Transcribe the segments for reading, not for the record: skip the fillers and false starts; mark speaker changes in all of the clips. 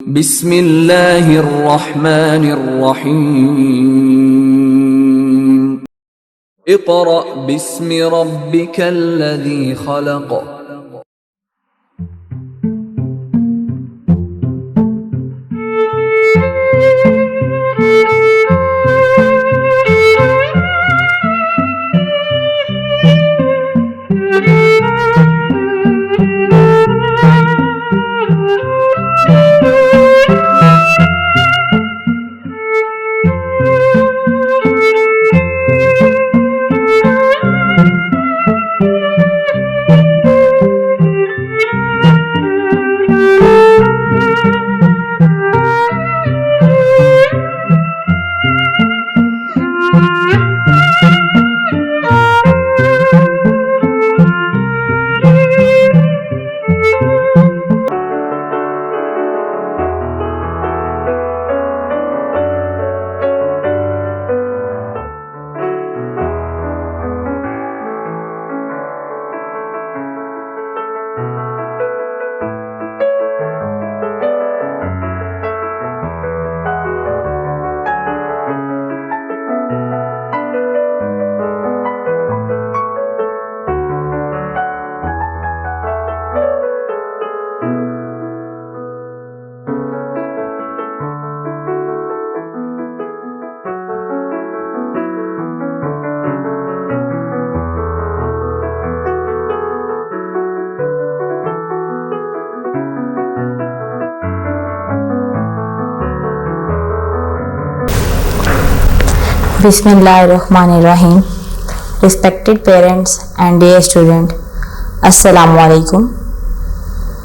Speaker 1: बिस्मिल्लाहिर्रहमानिर्रहीम। Iqra बिस्मि रब्बिकल्लज़ी खलक़।
Speaker 2: Bismillahirrahmanirrahim. Respected parents and dear student, Assalamu alaikum.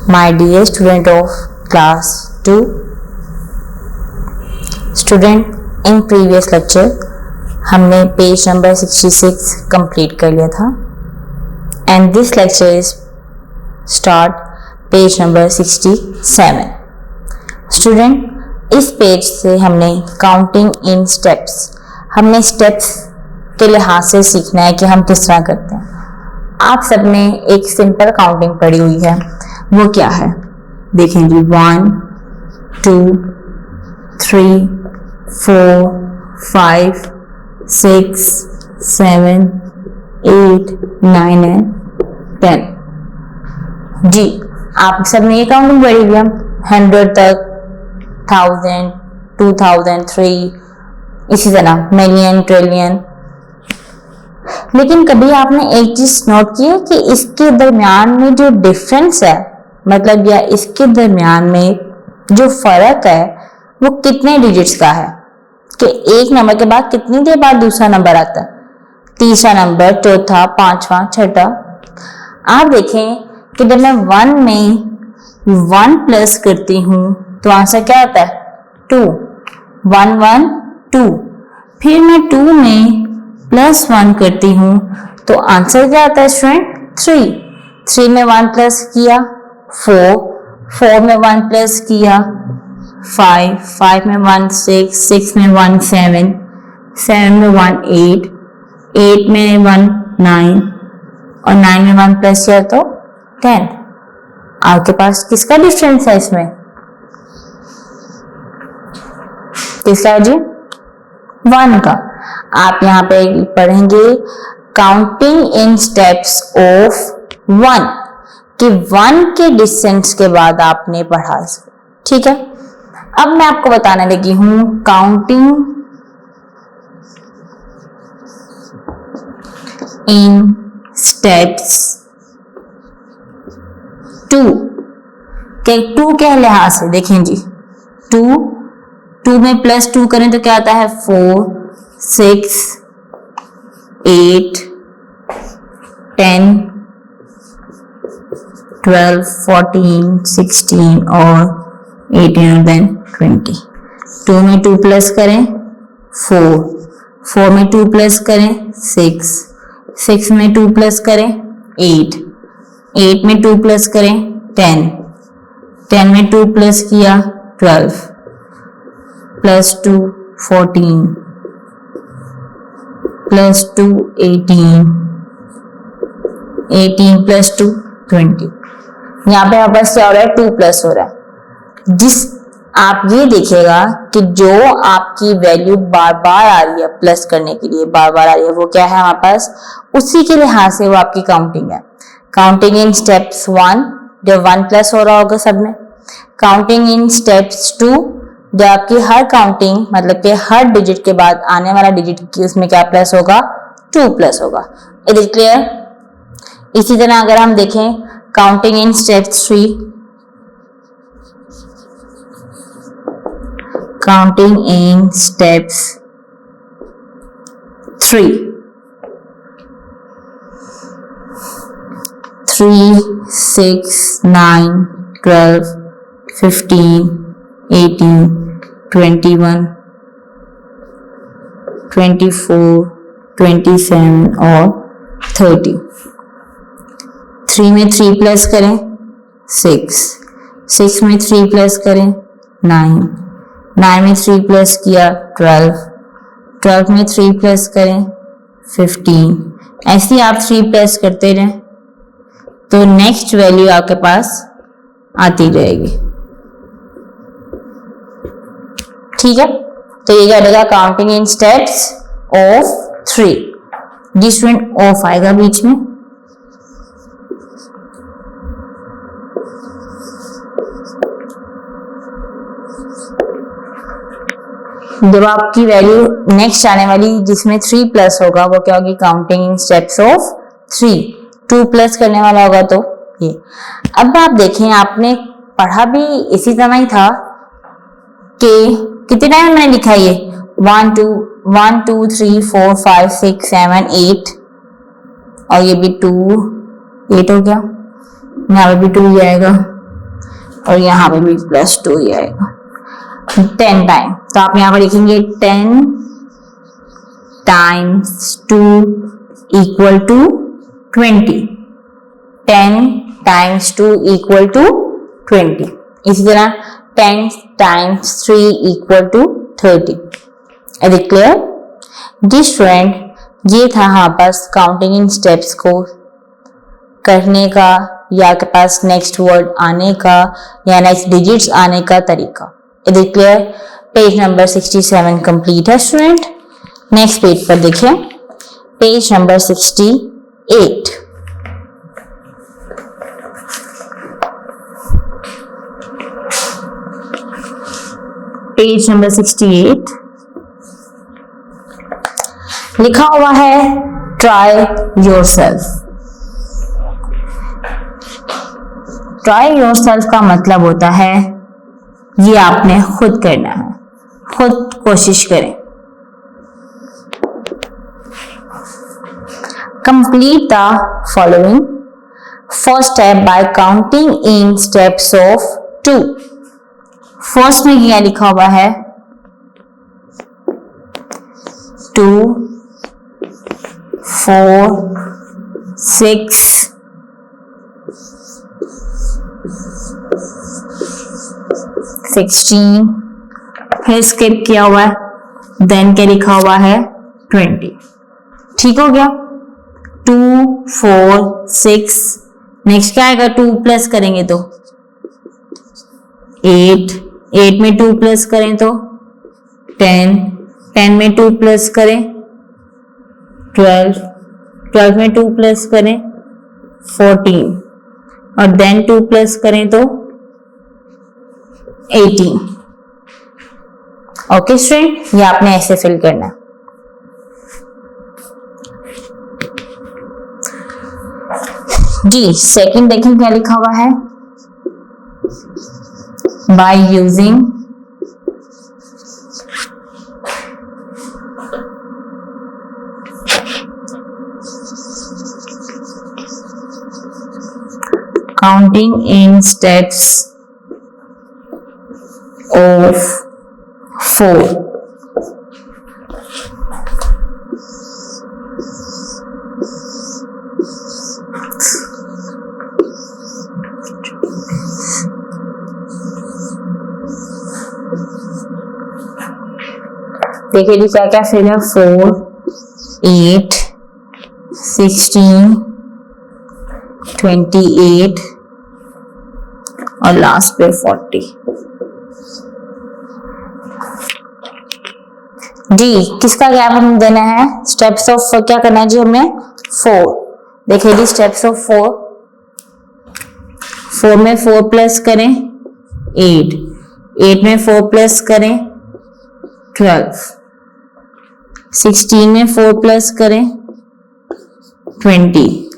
Speaker 2: My dear student of class 2. Student, in previous lecture हमने page number 66 complete कर लिया था and this lecture is start page number 67. Student, इस page से हमने counting in steps, हमने steps के लिहाज से सीखना है कि हम किस तरह करते हैं। आप सबने एक सिंपल काउंटिंग पढ़ी हुई है, वो क्या है देखें जी। 1 2 3 4 5 6 7 8 9 and 10 जी। आप सबने ये काउंटिंग पढ़ी हुई है 100 तक, 1000 2000 3 इसी तरह मिलियन ट्रिलियन। लेकिन कभी आपने एक चीज नोट की है कि इसके दरमियान में जो डिफरेंस है, मतलब या इसके दरमियान में जो फर्क है वो कितने डिजिट्स का है, कि एक नंबर के बाद कितनी देर बाद दूसरा नंबर आता है, तीसरा नंबर, चौथा, पांचवा, छठा। आप देखें कि जब मैं 1 में 1 प्लस करती हूं तो आंसर क्या आता है 2, 1 1 2। फिर मैं 2 में +1 करती हूँ तो आंसर क्या आता है स्टूडेंट 3। 3 में 1 प्लस किया 4, 4 में 1 प्लस किया 5, 5 में 1 6, 6 में 1 7, 7 में 1 8, 8 में 1 9 और 9 में 1 प्लस किया तो 10। आपके पास किसका डिफरेंस है इसमें, किसका जी 1 का। आप यहाँ पे पढ़ेंगे काउंटिंग इन स्टेप्स ऑफ 1 कि 1 के डिस्टेंस के बाद आपने पढ़ा इसको, ठीक है। अब मैं आपको बताने लगी हूं काउंटिंग इन स्टेप्स 2 के 2 के लिहाज से देखें जी। 2 में +2 करें तो क्या आता है 4 6 8 10 12 14 16 और 18 और देन 20। 2 में 2 प्लस करें 4, 4 में 2 प्लस करें 6, 6 में 2 प्लस करें 8, 8 में 2 प्लस करें 10, 10 में 2 प्लस किया 12, +2 14, +2 18, 18 +2 20। यहाँ पे वापस क्या हो रहा है 2 प्लस हो रहा है। जिस आप ये देखिएगा कि जो आपकी वैल्यू बार बार आ रही है प्लस करने के लिए, बार बार आ रही है, वो क्या है हमारे पास, उसी के लिहाज से वो आपकी काउंटिंग है। काउंटिंग इन स्टेप्स 1 जब 1 प्लस हो रहा होगा सब में, काउंटिंग इन स्टेप्स 2 जब आपकी हर काउंटिंग मतलब कि हर डिजिट के बाद आने वाला डिजिट की उसमें क्या प्लस होगा, 2 प्लस होगा। It is clear. इसी तरह अगर हम देखें counting in steps 3, counting in steps 3, 6, 9, 12, 15, 18, 21, 24, 27 और 30। 3 में 3 प्लस करें 6, 6 में 3 प्लस करें 9, 9 में 3 प्लस किया 12, 12 में 3 प्लस करें 15। ऐसे ही आप 3 प्लस करते रहें तो नेक्स्ट वैल्यू आपके पास आती रहेगी। ठीक है, तो ये क्या रहेगा, काउंटिंग इन स्टेप्स ऑफ 3। जी स्टूडेंट, ऑफ आएगा बीच में। जब आपकी वैल्यू नेक्स्ट आने वाली जिसमें 3 प्लस होगा वो क्या होगी, counting in steps of 3। 2 plus करने वाला होगा तो ये। अब आप देखें, आपने पढ़ा भी इसी तरह ही था कि कितने टाइम मैंने लिखा ये 1 2 3 4 5 6 7 8 और ये भी 2 8 हो गया, यहाँ पे भी 2 ही आएगा और यहाँ पे भी प्लस 2 ही आएगा 10 टाइम। तो आप यहाँ पर लिखेंगे 10 times 2 equal to 20, 10 times 2 equal to 20। इसी तरह 10 times 3 equal to 30। Is it clear? जी स्टूडेंट, ये था हमारे पास काउंटिंग इन स्टेप्स को करने का या आपके पास नेक्स्ट वर्ड आने का या नेक्स्ट डिजिट्स आने का तरीका। Is it clear? Page number 67 complete है स्टूडेंट। नेक्स्ट पेज पर देखिए, पेज नंबर 68। पेज नंबर 68 लिखा हुआ है ट्राई योरसेल्फ। ट्राई योरसेल्फ का मतलब होता है ये आपने खुद करना है, खुद कोशिश करें। Complete the following first step by counting in steps of 2। First में क्या लिखा हुआ है 2 4 6 16, फिर स्किप किया हुआ है, देन क्या लिखा हुआ है 20। ठीक हो गया। 2 4 6, नेक्स्ट क्या आएगा 2 प्लस करेंगे तो 8, 8 में 2 प्लस करें तो 10, 10 में 2 प्लस करें 12, 12 में 2 प्लस करें 14 और देन 2 प्लस करें तो 18। ओके स्टूडेंट, ये आपने ऐसे फिल करना है। जी सेकंड देखिए क्या लिखा हुआ है, by using counting in steps of 4। देखिए जी क्या क्या फिर है 4 8 16 28 और लास्ट पे 40। डी, किसका गैप हमें देना है? स्टेप्स ऑफ क्या करना है जी हमें? 4। देखिए जी स्टेप्स ऑफ 4 में 4 प्लस करें 8, 8 में 4 प्लस करें 12, 16 में 4 प्लस करें 20,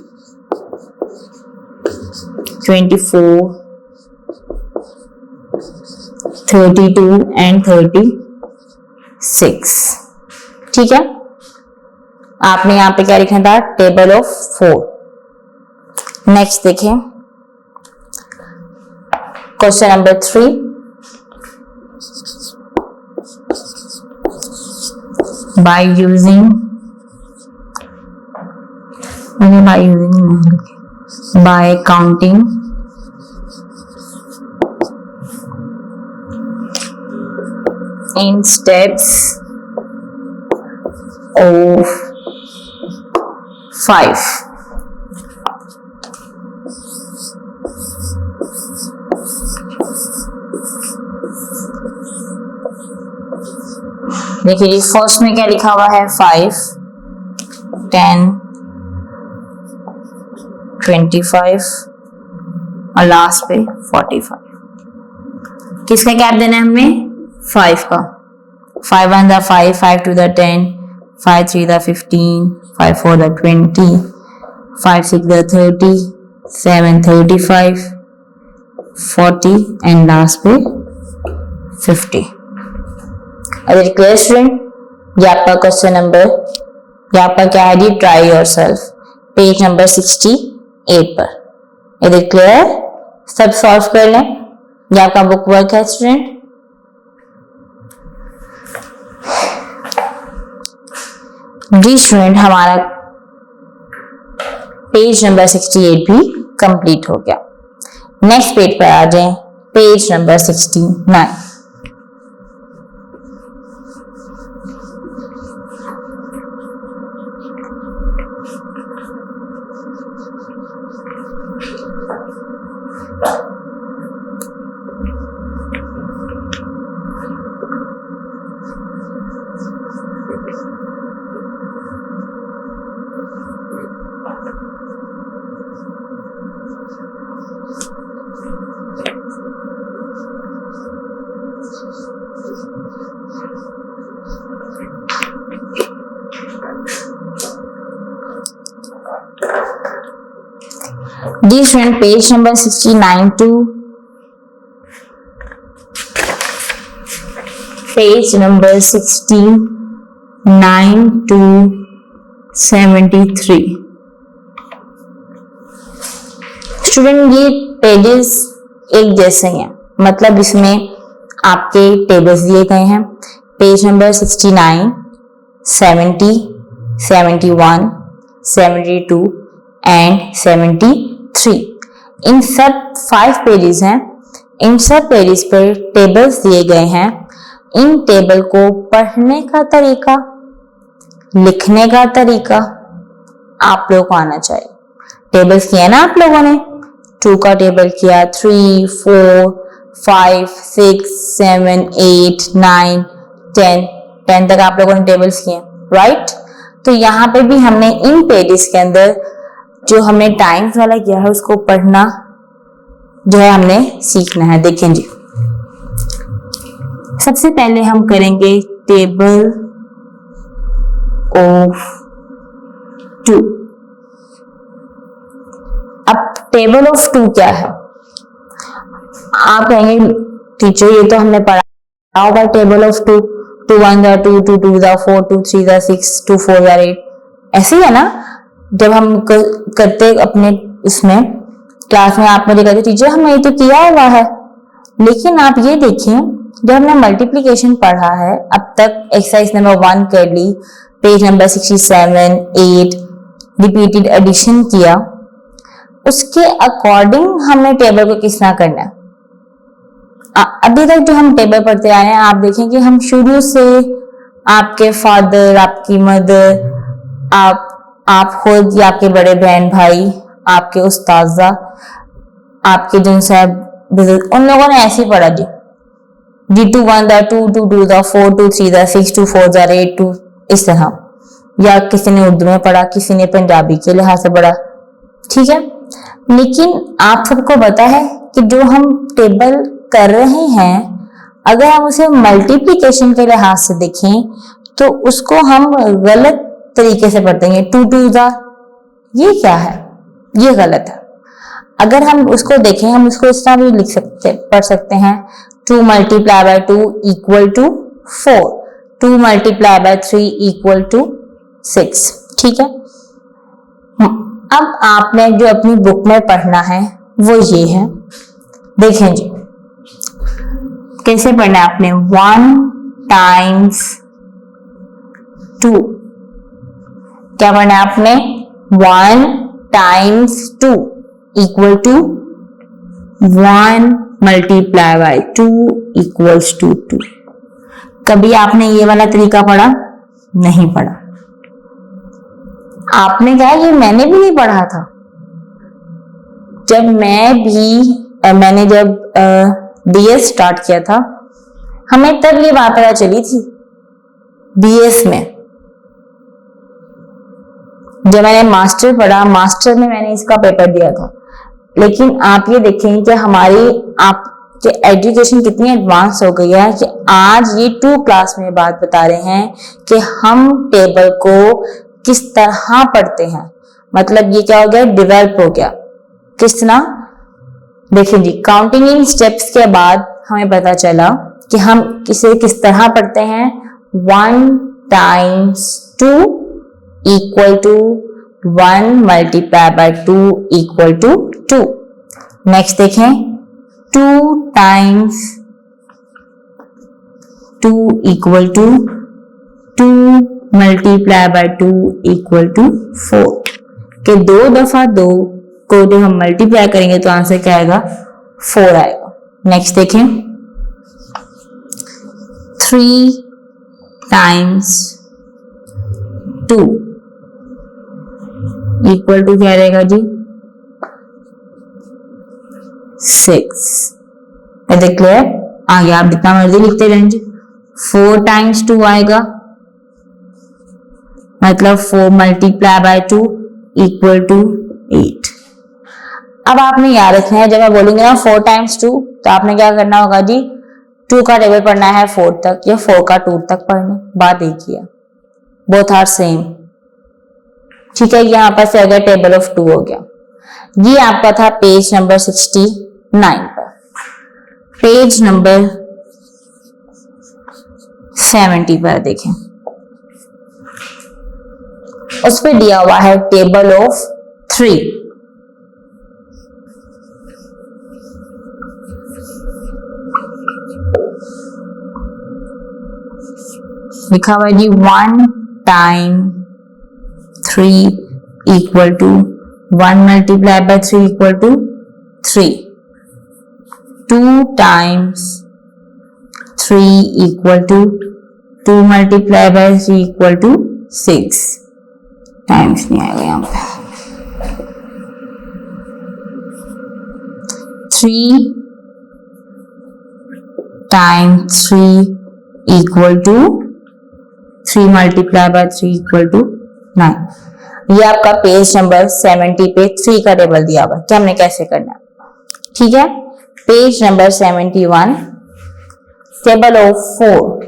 Speaker 2: 24, 32 एंड 36। ठीक है, आपने यहां पे क्या लिखना था? Table of 4। नेक्स्ट देखिए question number 3। by using by counting in steps of 5. देखिए जी फर्स्ट में क्या लिखा हुआ है? 5, 10, 25 और लास्ट पे 45। किसका गैप देना है हमें? 5 का। 5 1 दा 5, 5 2 दा 10, 5 3 दा 15, 5 4 दा 20, 5 6 दा 30, 7 35, 40 एंड लास्ट पे 50। अगर क्लियर स्टूडेंट, ये आपका क्वेश्चन नंबर, ये आपका क्या है जी? ट्राई योरसेल्फ, पेज नंबर 68 पर। यदि क्लियर, सब सॉल्व कर लें। ये आपका बुक वर्क है स्टूडेंट। जी स्टूडेंट, हमारा पेज नंबर 68 भी कंप्लीट हो गया। नेक्स्ट पेज पर आ जाएं, पेज नंबर 69। जी student, page number 69 to page number 69 to 73। Student, ये पेजेस एक जैसे हैं, मतलब इसमें आपके टेबल्स दिए गए हैं। पेज नंबर 69, 70, 71, 72 एंड 73, इन सब 5 पेजेस हैं। इन सब पेजेस पर टेबल्स दिए गए हैं। इन टेबल को पढ़ने का तरीका, लिखने का तरीका आप लोगों को आना चाहिए। टेबल्स किया ना आप लोगों ने? 2 का टेबल किया, 3, 4, 5, 6, 7, 8, 9, 10 तक आप लोगों ने टेबल्स किए, राइट? तो यहाँ पे भी हमने इन पेजेस के अंदर जो हमने टाइम्स वाला किया है उसको पढ़ना जो है हमने सीखना है। देखें जी, सबसे पहले हम करेंगे टेबल ऑफ 2। अब टेबल ऑफ 2 क्या है? आप कहेंगे टीचर ये तो हमने पढ़ा होगा टेबल ऑफ 2, 2 1 दा 2, 2 2 दा 4, 2 3 दा 6, 2 4 दा 8, ऐसे ही है ना? जब हम करते अपने इसमें क्लास में आप मुझे कहते टीचर हमने ये तो किया हुआ है, लेकिन आप ये देखिए जब हमने मल्टीप्लिकेशन पढ़ा है अब तक, एक्सरसाइज नंबर 1 कर ली, पेज नंबर 67, 8 रिपीटेड एडिशन किया, उसके अकॉर्डिंग हमने टेबल को किस तरह करना है। अभी तक जो हम टेबल पढ़ते आए हैं, आप देखें कि हम शुरू से आपके फादर, आपकी मदर, आप खुद या आपके बड़े बहन भाई, आपके उस्ताजा, आपके जिन साहब बुजुर्ग, उन लोगों ने ऐसे ही पढ़ा जी। जी 2 1 दा 2 2 2 दा 4 2 3 दा 6 2 4 दा 8 2, इस तरह। या किसी ने उर्दू में पढ़ा, किसी ने पंजाबी के लिहाज से पढ़ा, ठीक है। लेकिन आप सबको पता है कि जो हम टेबल कर रहे हैं, अगर हम उसे मल्टीप्लिकेशन के लिहाज से देखें तो उसको हम गलत तरीके से पढ़ते हैं। 2 2 दा, ये क्या है, ये गलत है। अगर हम उसको देखें, हम उसको इस तरह भी लिख सकते, पढ़ सकते हैं 2 multiply by 2 equal to 4, 2 multiply by 3 equal to 6, ठीक है। अब आपने जो अपनी बुक में पढ़ना है वो ये है, देखें जी कैसे पढ़ना है आपने। 1 टाइम्स 2, क्या पढ़ना है आपने, 1 times 2 equal to 1 multiply by 2 equals to 2। कभी आपने ये वाला तरीका पढ़ा? नहीं पढ़ा। आपने कहा ये मैंने भी नहीं पढ़ा था। मैंने जब बीएस स्टार्ट किया था, हमें तब ये बात पता चली थी बीएस में। जब मैंने मास्टर पढ़ा, मास्टर में मैंने इसका पेपर दिया था। लेकिन आप ये देखें कि आपके एजुकेशन कितनी एडवांस हो गई है कि आज ये 2 क्लास में बात बता रहे हैं कि हम टेबल को किस तरह पढ़ते हैं। मतलब ये क्या हो गया, डेवलप हो गया। किस तरह, देखिए जी, काउंटिंग इन स्टेप्स के बाद हमें पता चला कि हम इसे किस तरह पढ़ते हैं। 1 times 2 equal to 1 multiply by 2 equal to 2। Next देखें, 2 times 2 equal to 2 multiply by 2 equal to 4 के 2 दफा 2 को जब हम मल्टीप्लाई करेंगे तो आंसर क्या आएगा, 4 आएगा। नेक्स्ट देखें, 3 टाइम्स 2 इक्वल टू क्या रहेगा जी, 6। क्लियर? आगे आप जितना मर्जी लिखते रहेंगे। 4 टाइम्स 2 आएगा, मतलब 4 मल्टीप्लाई बाय 2 इक्वल टू 8। अब आपने याद रखना है, जब मैं बोलूंगी ना 4 टाइम्स 2, तो आपने क्या करना होगा जी, 2 का टेबल पढ़ना है 4 तक या 4 का 2 तक पढ़ना। बात एक ही है, बोथ आर सेम, ठीक है। यहाँ पर से अगर टेबल ऑफ 2 हो गया। ये आपका था पेज नंबर 69 पर। पेज नंबर 70 पर देखें, उस पर दिया हुआ है टेबल ऑफ 3। लिखा हुआ है जी 1 time 3 equal to 1 multiply by 3 equal to 3। 2 times 3 equal to 2 multiply by 3 equal to 6। Times नहीं आएगा यहाँ पे। 3 times 3 equal to 3 multiply by 3 equal to 9। ये आपका पेज नंबर 70 पे 3 का टेबल दिया हुआ है कि हमने कैसे करना है, ठीक है। Page number 71, table of 4।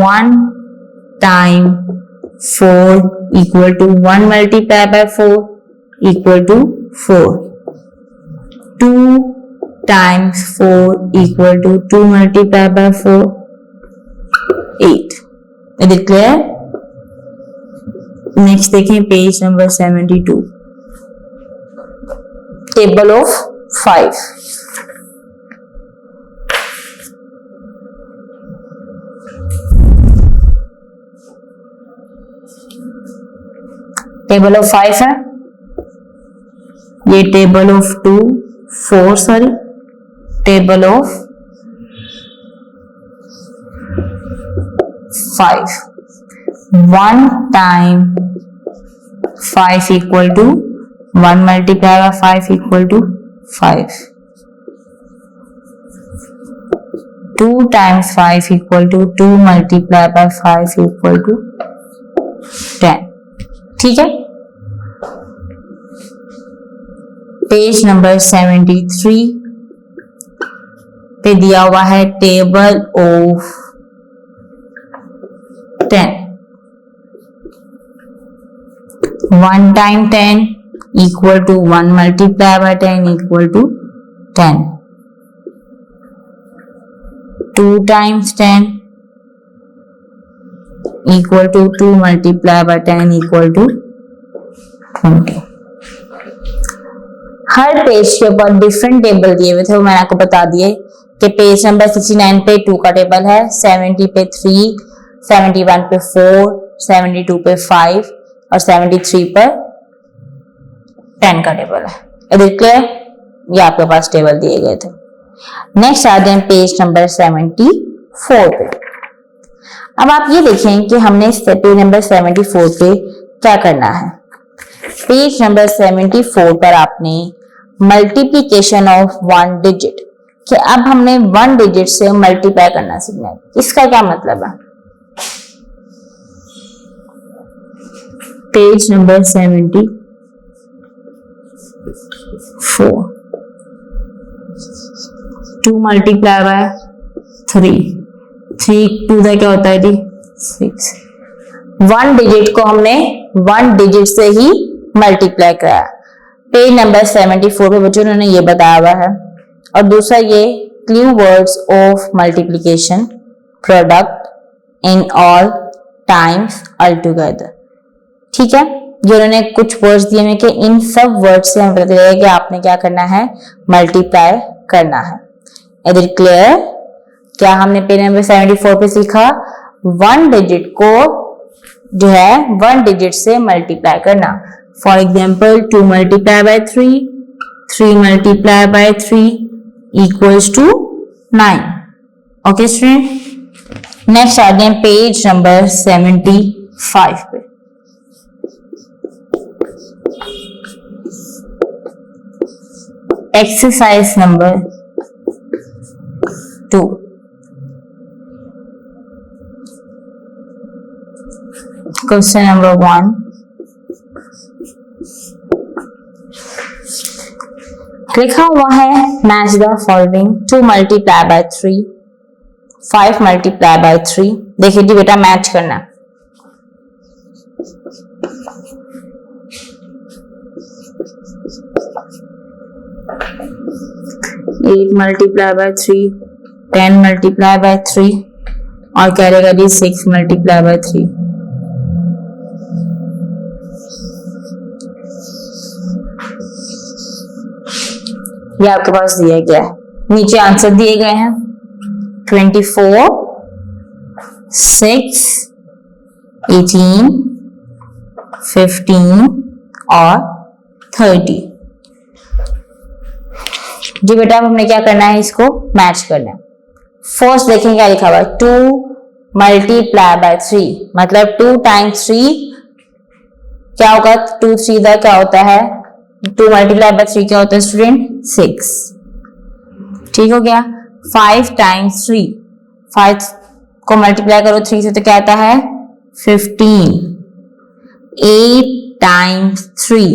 Speaker 2: 1 time 4 equal to 1 multiply by 4 equal to 4। 2 times 4 equal to 2 multiply by 4 8। Is it clear? Next देखें page number 72, table of 5। Table of 5 है, ये table of 4 sorry, table of 5। 1 time 5 equal to 1 multiplied by 5 equal to 5. 2 times 5 equal to 2 multiplied by 5 equal to 10. ठीक है, page number 73 पे दिया हुआ है table of 10. 1 time 10 equal to 1 multiplied by 10 equal to 10. 2 times 10 equal to 2 multiplied by 10 equal to 20. Her page के ऊपर different table दिए हुए थे, वो मैंने आपको बता दिए कि पेज नंबर 69 पे 2 का टेबल है, 70 पे 3, 71 पे 4, 72 पे 5 और 73 पर 10 का टेबल है. इधर क्लियर, ये आपके पास टेबल दिए गए थे. नेक्स्ट आते हैं पेज नंबर 74 पे. अब आप ये देखें कि हमने पेज नंबर 74 पे क्या करना है. पेज नंबर 74 पर आपने मल्टीप्लीकेशन ऑफ 1 डिजिट, कि अब हमने 1 डिजिट से मल्टीप्लाई करना सीखना है. इसका क्या मतलब है? Page number 74. 2 multiply by 3, 3 to the क्या होता है जी 6. 1 डिजिट को हमने 1 डिजिट से ही मल्टीप्लाई कराया. पेज नंबर 74 पे बच्चों उन्होंने ये बताया हुआ है. और दूसरा ये clue words of multiplication, product in all times all together. ठीक है, जो उन्होंने कुछ वर्ड्स दिए हैं कि इन सब वर्ड्स से हमें पता चलेगा कि आपने क्या करना है, मल्टीप्लाई करना है. इधर क्लियर, क्या हमने पेज नंबर 74 पे सीखा? 1 डिजिट को जो है 1 डिजिट से मल्टीप्लाई करना. For example 2 multiply by 3, 3 multiply by 3 equals to 9. Okay student, next आ गए पेज नंबर 75 पे. Exercise number 2. Question number 1. लिखा हुआ है match the following 2 multiply by 3, 5 multiply by 3. देखिए जी बेटा, मैच करना. Eight multiply by 3, 10 multiply by 3 और क्या रहेगा जी 6 मल्टीप्लाई बाय 3. ये आपके पास दिया गया है, नीचे आंसर दिए गए हैं 24, 6, 18, 15 और 30. जी बेटा, अब हमने क्या करना है, इसको मैच करना है. फर्स्ट देखें क्या लिखा हुआ है, 2 मल्टीप्लाई बाय 3, मतलब 2 टाइम्स 3 क्या होगा, 2 3 दा क्या होता है, 2 मल्टीप्लाई बाय 3 क्या होता है स्टूडेंट 6. ठीक हो गया. 5 टाइम्स 3, 5 को मल्टीप्लाई करो 3 से तो क्या आता है 15. 8 times 3,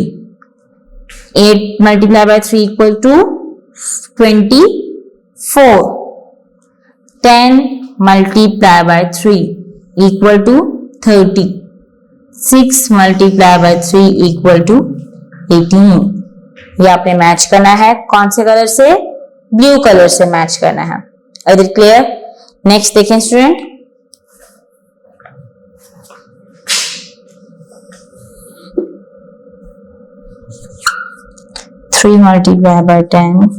Speaker 2: 8 multiply by 3 equal to 24. 10 multiply by 3 equal to 30. 6 multiply by 3 equal to 18. ये आपने मैच करना है कौन से कलर से, ब्लू कलर से मैच करना है. इधर क्लियर. नेक्स्ट देखें स्टूडेंट, थ्री मल्टीप्लाई बाय 10,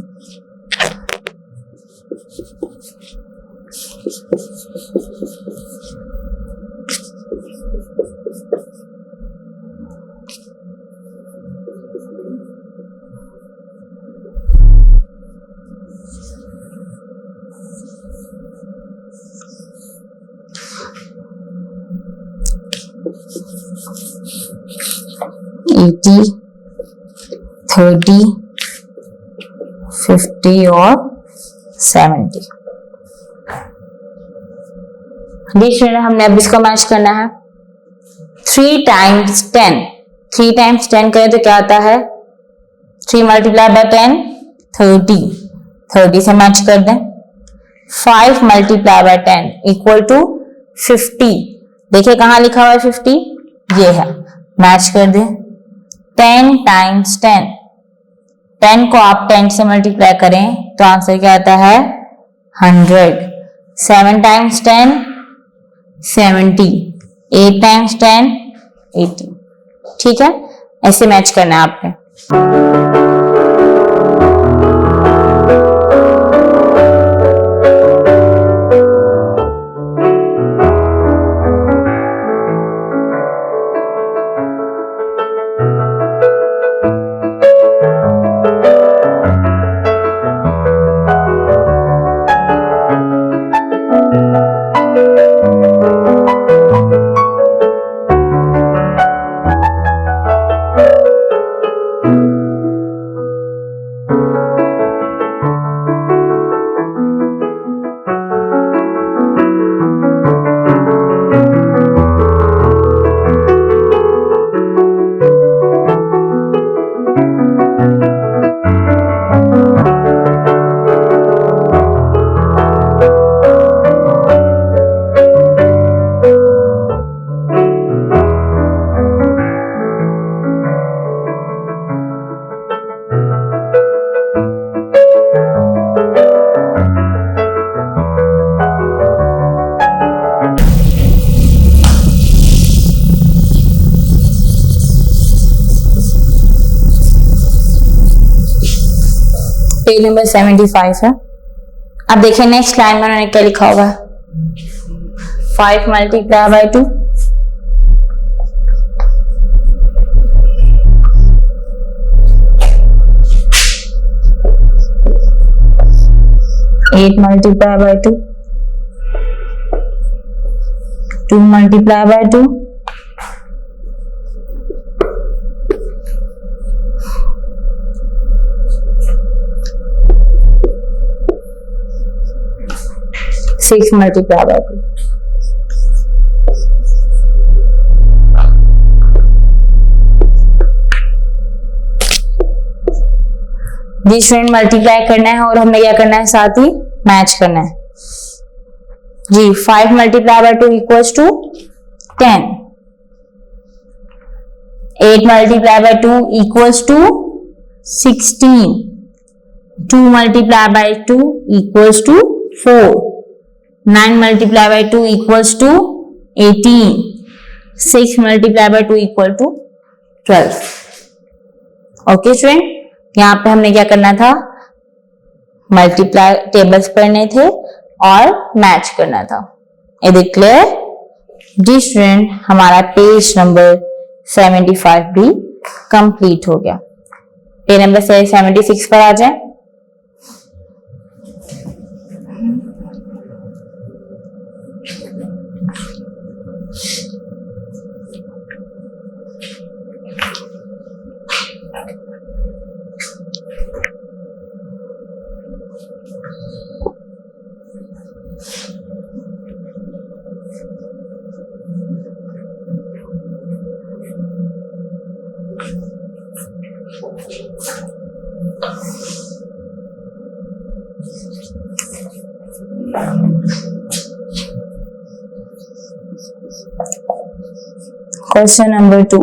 Speaker 2: 80, 30, 50 और 70। देखिए हमने अब इसको मैच करना है। 3 टाइम्स 10, 3 टाइम्स 10 करें तो क्या आता है? 3 मल्टीप्लाई बाय 10 30, 30 से मैच कर दें। 5 मल्टीप्लाई बाय 10 इक्वल टू 50। देखिए कहां लिखा हुआ है 50? ये है, मैच कर दें। 10 टाइम्स 10, 10 को आप 10 से मल्टीप्लाई करें तो आंसर क्या आता है? 100। 7 टाइम्स 10 70, 8 टाइम्स 10 80। ठीक है, ऐसे मैच करना है आपने। पेज नंबर 75 है। अब देखिए नेक्स्ट लाइन में उन्होंने क्या लिखा हुआ है? 5 multiply by 2, 8 multiply by 2, 2 multiply by 2, 6 multiply by 2। जी स्टूडेंट, मल्टीप्लाई करना है और हमने क्या करना है? साथ ही मैच करना है। जी 5 multiply by 2 equals to 10, 8 multiply by 2 equals to 16, 2 multiply by 2 equals to 4, 9 multiply by 2 equals to 18, 6 multiply by 2 equal to 12। Okay student, यहाँ पे हमने क्या करना था? मल्टीप्लाई टेबल्स पढ़ने थे और मैच करना था। Is it clear? जी स्टूडेंट, हमारा पेज नंबर 75 भी कंप्लीट हो गया। पेज नंबर 76 पर आ जाए। Question number 2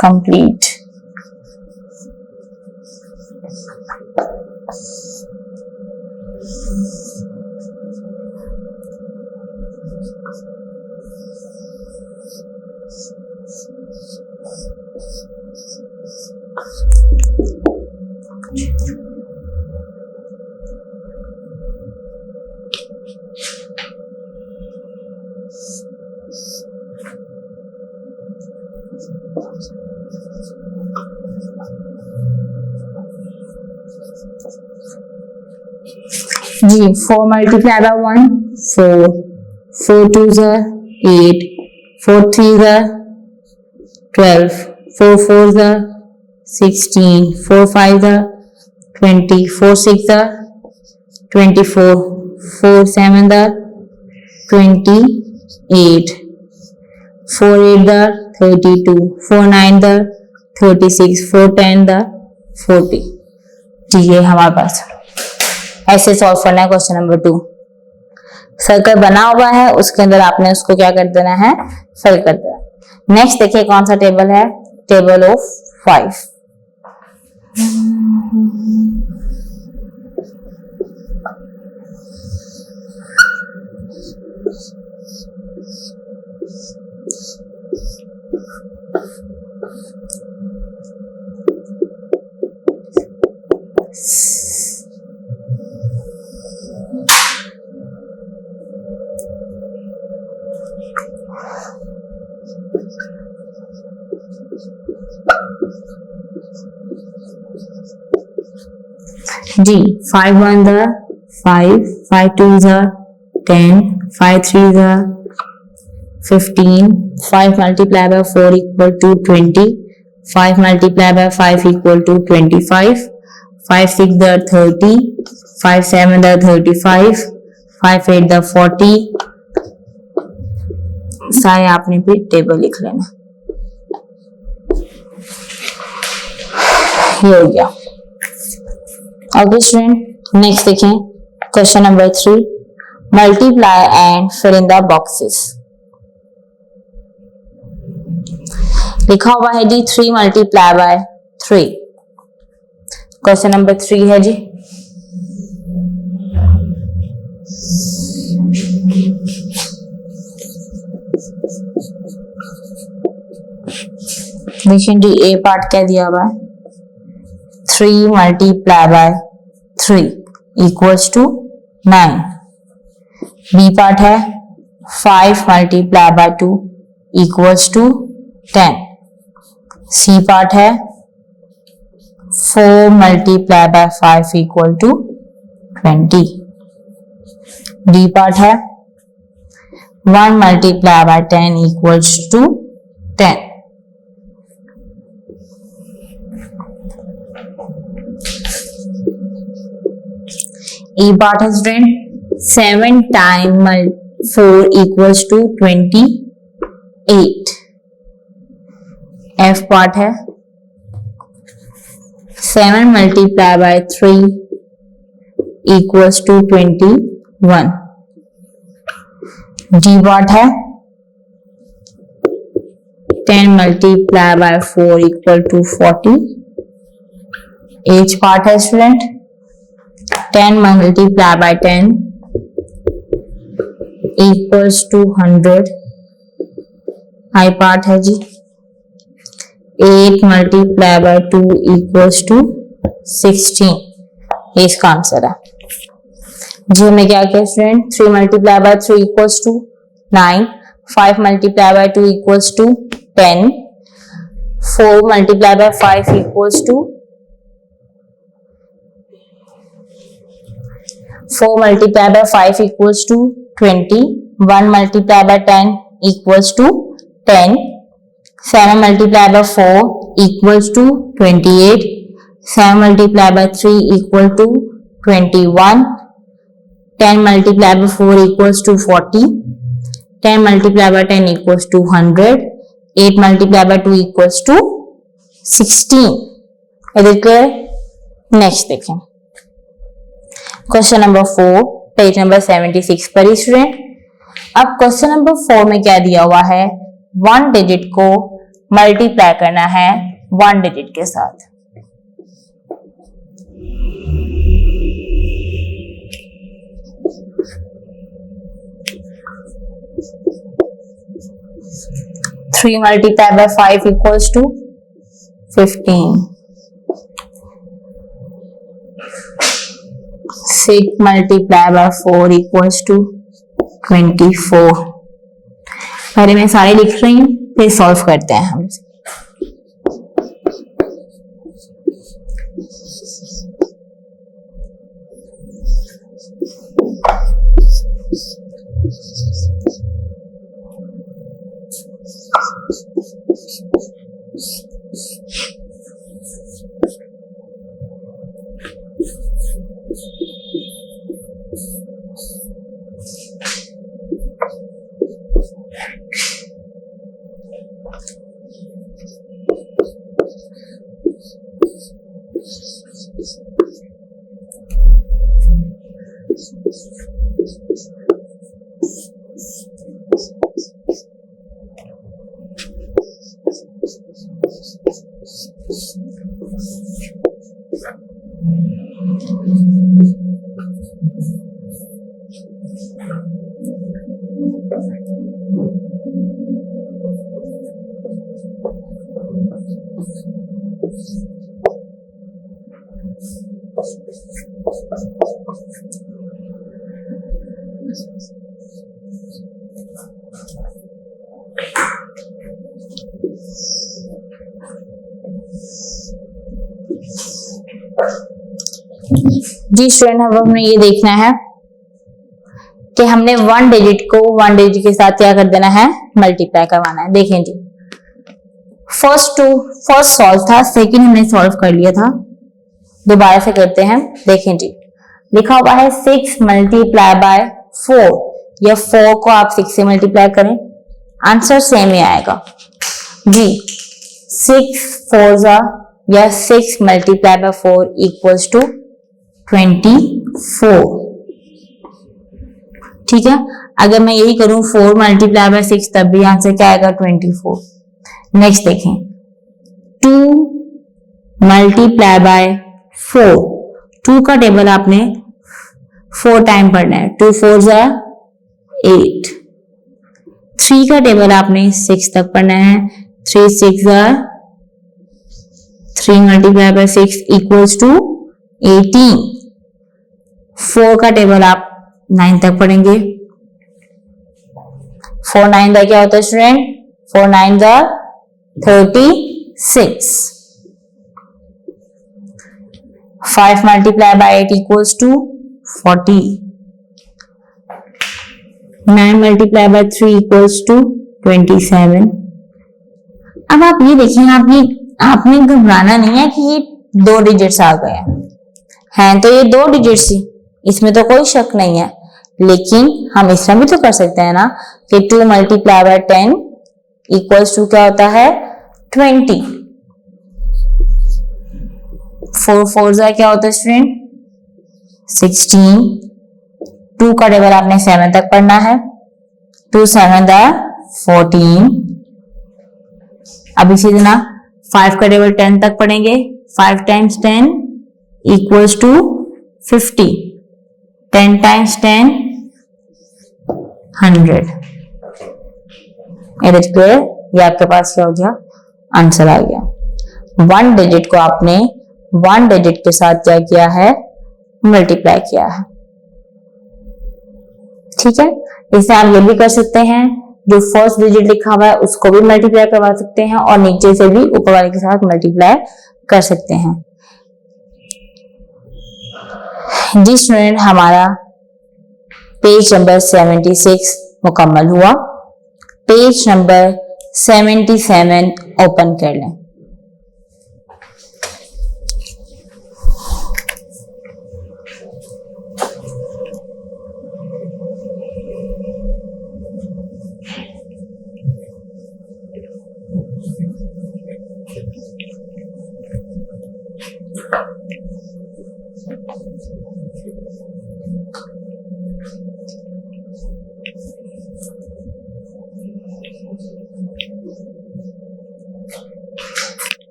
Speaker 2: complete. जी 4 multiply by 1 4, 4 2s are 8, 4 3s are 12, 4 4 the 16, 4 5 the 20, 4 6 the 24, 4 7 the 28, 4 8 the 32, 4 9 the 36, 4 10 the 40। ठीक है, हमारे पास ऐसे सॉल्व करना है क्वेश्चन नंबर 2। सर्कल बना हुआ है, उसके अंदर आपने उसको क्या कर देना है, फिल कर देना। नेक्स्ट देखिए कौन सा टेबल है, टेबल ऑफ 5। जी 5 1 the 5, 5 2 the 10, 5 3 the 15, 5 multiplied by 4 equal to 20, 5 multiplied by 5 equal to 25, 5 6 the 30, 5 7 the 35, 5 8 the 40। सारे आपने भी टेबल लिख लेना। ये हो गया। ओके स्टूडेंट, नेक्स्ट देखें question number 3, multiply and fill in the boxes. लिखा हुआ है जी 3 मल्टीप्लाई बाय 3। क्वेश्चन नंबर 3 है जी, देखिए जी ए पार्ट क्या दिया हुआ है, 3 multiply by 3 equals to 9। B part है 5 multiply by 2 equals to 10। C part है 4 multiply by 5 equal to 20। D part है 1 multiply by 10 equals to 10। E part is student 7 times 4 equals to 28। F part है 7 multiplied by 3 equals to 21। G part है 10 multiplied by 4 equal to 40। H part है student 10 multiplied by 10 equals to 100। I part है जी 8 multiplied by 2 equals to 16। ये इसका answer है। जी में क्या किया student, 3 multiplied by 3 equals to 9, 5 multiplied by 2 equals to 10, 4 multiplied by 5 equals to 4 multiplied by 5 equals to 20, 1 multiplied by 10 equals to 10, 7 multiplied by 4 equals to 28, 7 multiplied by 3 equal to 21, 10 multiplied by 4 equals to 40, 10 multiplied by 10 equals to 100, 8 multiplied by 2 equals to 16। इधर के next देखें question number 4 page number 76 पर student. अब question number 4 में क्या दिया हुआ है, 1 डिजिट को मल्टीप्लाई करना है 1 डिजिट के साथ। Three multiply by 5 equals to 15। 6 multiplied by 4 equals to 24। पहले मैं सारे लिख रही हूँ, फिर सॉल्व करते हैं हम। जी स्टूडेंट, अब हमने ये देखना है कि हमने वन डिजिट को वन डिजिट के साथ क्या कर देना है, मल्टीप्लाई करवाना है। देखें जी, फर्स्ट सॉल्व था, सेकंड हमने सॉल्व कर लिया था, दोबारा से करते हैं। देखें जी, लिखा हुआ है 6 मल्टीप्लाई बाय 4, या 4 को आप 6 से मल्टीप्लाई करें, आंसर सेम ही आएगा जी। 6 4 या 6 मल्टीप्लाई बाय 4 इक्वल्स टू 24। ठीक है, अगर मैं यही करूं 4 मल्टीप्लाई बाय 6, तब भी आंसर क्या आएगा, 24। नेक्स्ट देखें, 2 मल्टीप्लाई बाय 4, 2 का टेबल आपने 4 टाइम पढ़ना है, 2 4 8। 3 का टेबल आपने 6 तक पढ़ना है, 3 6 3 मल्टीप्लाई बाय 6 इक्वल्स टू 18। 4 का टेबल आप 9 तक पढ़ेंगे, 4 9 का क्या होता है student, 4 9 36। 5 multiply by 8 equals to 40। 9 multiply by 3 equals to 27। अब आप ये देखिए, आपने घबराना नहीं है कि ये 2 डिजिट्स आ गए हैं, तो ये 2 डिजिट्स ही, इसमें तो कोई शक नहीं है। लेकिन हम इस तरह भी तो कर सकते हैं ना कि 2 मल्टीप्लाई बाय 10 इक्वल्स टू क्या होता है, 20। 4 4 क्या होता है स्टूडेंट, 16। 2 का टेबल आपने 7 तक पढ़ना है, 2 7 14। अब इसी तरह 5 का टेबल 10 तक पढ़ेंगे, 5 टाइम्स 10 इक्वल्स टू 50। 10 टाइम्स 10 100। ये आपके पास क्या हो गया, आंसर आ गया। 1 डिजिट को आपने 1 डिजिट के साथ क्या किया है, मल्टीप्लाई किया है। ठीक है, इसे आप ये भी कर सकते हैं, जो फर्स्ट डिजिट लिखा हुआ है उसको भी मल्टीप्लाई करवा सकते हैं, और नीचे से भी ऊपर वाले के साथ मल्टीप्लाई कर सकते हैं। जी स्टूडेंट, हमारा पेज नंबर 76 मुकम्मल हुआ। पेज नंबर 77 ओपन कर लें।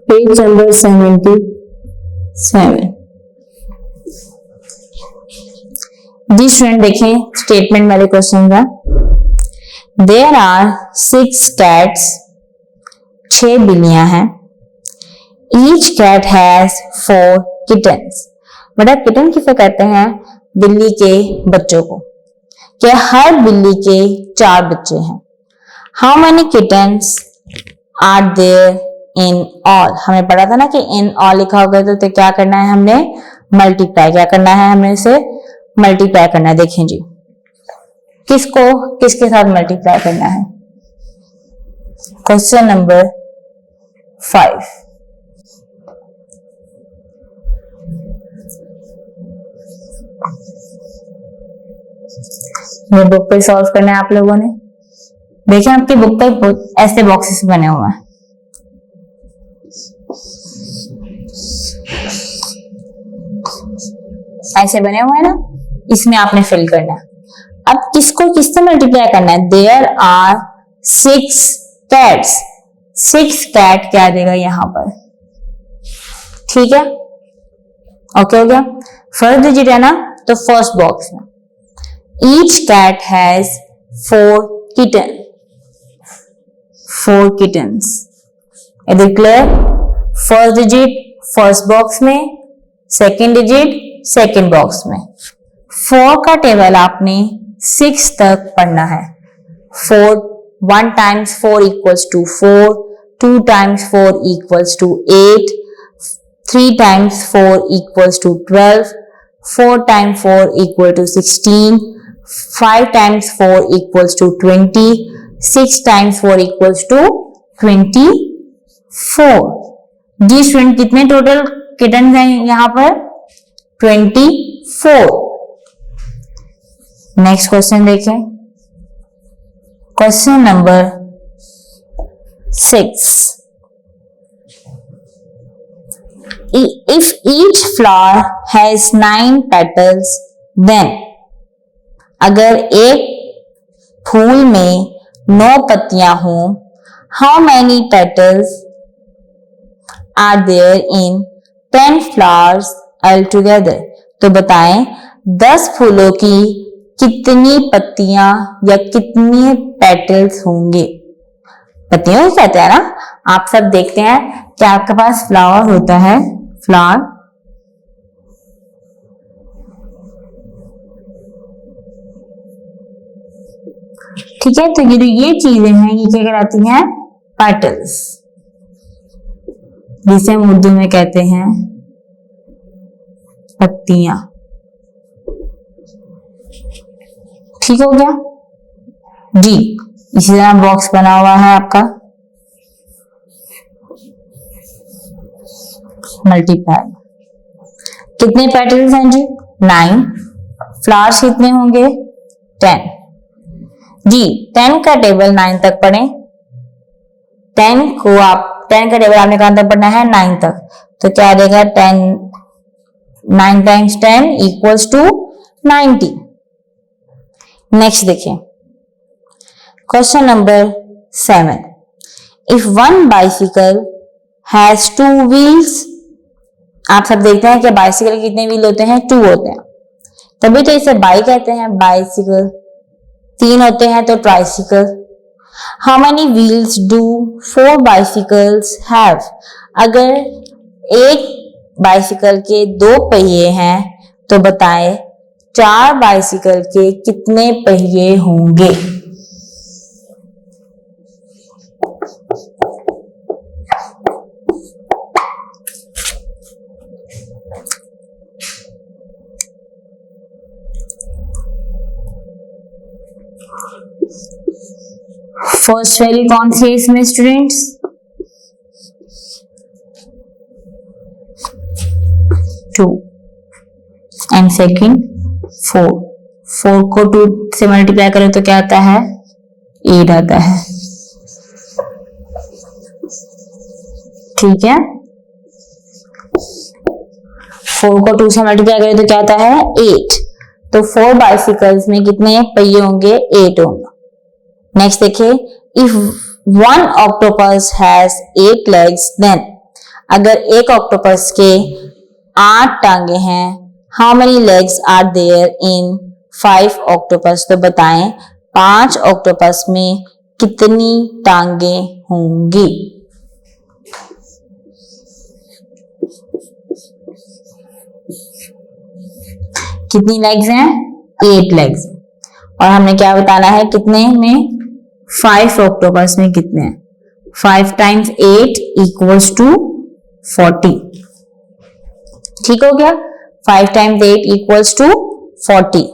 Speaker 2: Page number 77। जी स्टूडेंट, देखें स्टेटमेंट वाले क्वेश्चन का। देयर आर 6 कैट्स, 6 बिल्लियां हैं। Each cat has 4 kittens. बेटा किटन किसे कहते हैं, बिल्ली के बच्चों को। क्या हर बिल्ली के 4 बच्चे हैं। How many kittens are there in all. हमें पता था ना कि इन ऑल लिखा होगा तो क्या करना है, हमने मल्टीप्लाई क्या करना है, हमें इसे मल्टीप्लाई करना है। देखें जी, किसको किसके साथ मल्टीप्लाई करना है। Question number 5। ये बुक पे सॉल्व करना है आप लोगों ने। देखिए आपकी बुक पे ऐसे बॉक्सेस बने हुए हैं, ऐसे बने हुए हैं ना, इसमें आपने फिल करना है। अब किसको किससे मल्टीप्लाई करना है। There are 6 cats. 6 कैट क्या देगा यहां पर, ठीक है, ओके हो गया। फर्स्ट डिजिट है ना, तो फर्स्ट बॉक्स में each cat has 4 kitten, 4 kittens. इधर clear, first digit first box में, सेकेंड डिजिट सेकेंड बॉक्स में। 4 का टेबल आपने 6 तक पढ़ना है। 4 1 times 4 equals to 4, 2 times 4 equals to 8, 3 times 4 equals to 12, 4 times 4 equal to 16, 5 times 4 equals to 20, 6 times 4 equals to 24. Ji student कितने total kittens हैं यहाँ पर? 24. नेक्स्ट क्वेश्चन देखें, question number 6. If each flower has 9 petals, then अगर एक फूल में 9 पत्तियां हों, how many petals are there in 10 flowers altogether? तो बताएं 10 फूलों की कितनी पत्तियां या कितने पेटल्स होंगे? पत्तियों को कहते हैं ना, आप सब देखते हैं कि आपके पास फ्लावर होता है, फ्लावर, ठीक है, तो ये चीजें हैं, ये क्या कहलाती हैं? पेटल्स, जिसे हम उर्दू में कहते हैं पत्तियां। ठीक हो गया जी। इसी तरह बॉक्स बना हुआ है आपका, मल्टीप्लाई। कितने पेटल्स हैं जी? 9। फ्लावर्स कितने होंगे? 10 जी। 10 का टेबल 9 तक पढ़ें। 10 का टेबल आपने कहां तक पढ़ना है? 9 तक। तो क्या आ जाएगा? 9 times 10 equals to 90. नेक्स्ट देखिए, question number 7. If one bicycle has 2 wheels, आप सब देखते हैं कि बाइसिकल के कितने व्हील होते हैं? 2 होते हैं, तभी तो इसे बाई कहते हैं, बाइसिकल। 3 होते हैं तो tricycle. How many wheels do 4 bicycles have? अगर एक बाइसिकल के 2 पहिए हैं तो बताएं 4 बाइसिकल के कितने पहिए होंगे? फर्स्ट वैल्यू कौन सी है इसमें स्टूडेंट्स? 2 and second 4। 4 को 2 से मल्टीप्लाई करें तो क्या आता है? 8 आता है। ठीक है, 4 को 2 से मल्टीप्लाई करें तो क्या आता है? 8। तो 4 बाइसिकल्स में कितने पहिए होंगे? 8 होंगे। नेक्स्ट देखिए, if one octopus has 8 legs, then अगर एक ऑक्टोपस के 8 टांगे हैं, how many legs are there in 5 octopus? तो बताएं 5 ऑक्टोपस में कितनी टांगे होंगी? कितनी लेग्स हैं? 8 लेग्स। और हमने क्या बताना है? कितने में? 5 ऑक्टोपस में कितने हैं? 5 times 8 equals to 40। ठीक हो गया, 5 times 8 equals to 40।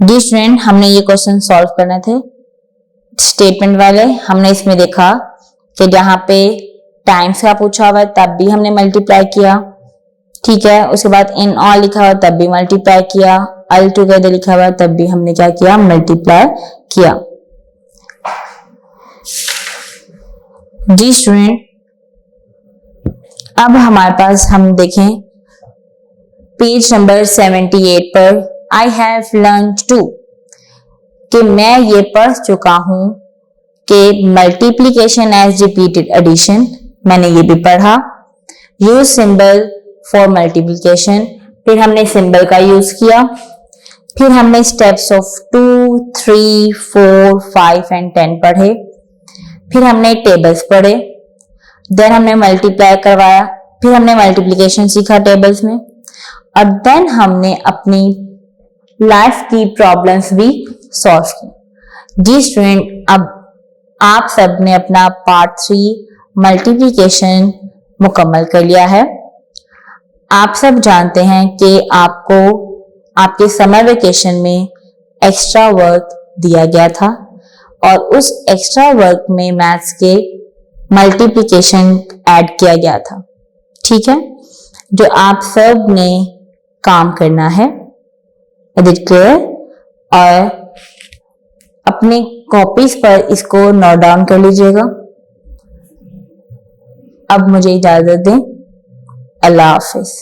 Speaker 2: Ji student, हमने ये क्वेश्चन सॉल्व करने थे स्टेटमेंट वाले। हमने इसमें देखा कि जहां पे टाइम्स का पूछा हुआ है तब भी हमने मल्टीप्लाई किया, ठीक है। उसके बाद इन ऑल लिखा हुआ तब भी मल्टीप्लाई किया, ऑल टुगेदर लिखा हुआ तब भी हमने क्या किया? मल्टीप्लाई किया। जी स्टूडेंट, अब हमारे पास हम देखें पेज नंबर 78 पर, आई हैव लर्न टू, कि मैं ये पढ़ चुका हूं कि मल्टीप्लीकेशन एज रिपीटेड एडिशन, मैंने ये भी पढ़ा। यूज सिंबल फॉर मल्टीप्लीकेशन, फिर हमने सिंबल का यूज किया। फिर हमने स्टेप्स ऑफ 2, 3, 4, 5 एंड 10 पढ़े। फिर हमने टेबल्स पढ़े, देन हमने मल्टीप्लाई करवाया, फिर हमने मल्टीप्लिकेशन सीखा टेबल्स में, और देन हमने अपनी लाइफ की प्रॉब्लम्स भी सॉल्व की। जी स्टूडेंट, अब आप सब ने अपना पार्ट 3 मल्टीप्लिकेशन मुकम्मल कर लिया है। आप सब जानते हैं कि आपको आपके समर वेकेशन में एक्स्ट्रा वर्क दिया गया था और उस एक्स्ट्रा वर्क में मैथ्स के मल्टीप्लिकेशन ऐड किया गया था। ठीक है, जो आप सब ने काम करना है। Is it clear? और अपने कॉपीज पर इसको नोट डाउन कर लीजिएगा। अब मुझे इजाजत दें। अल्लाह हाफिज।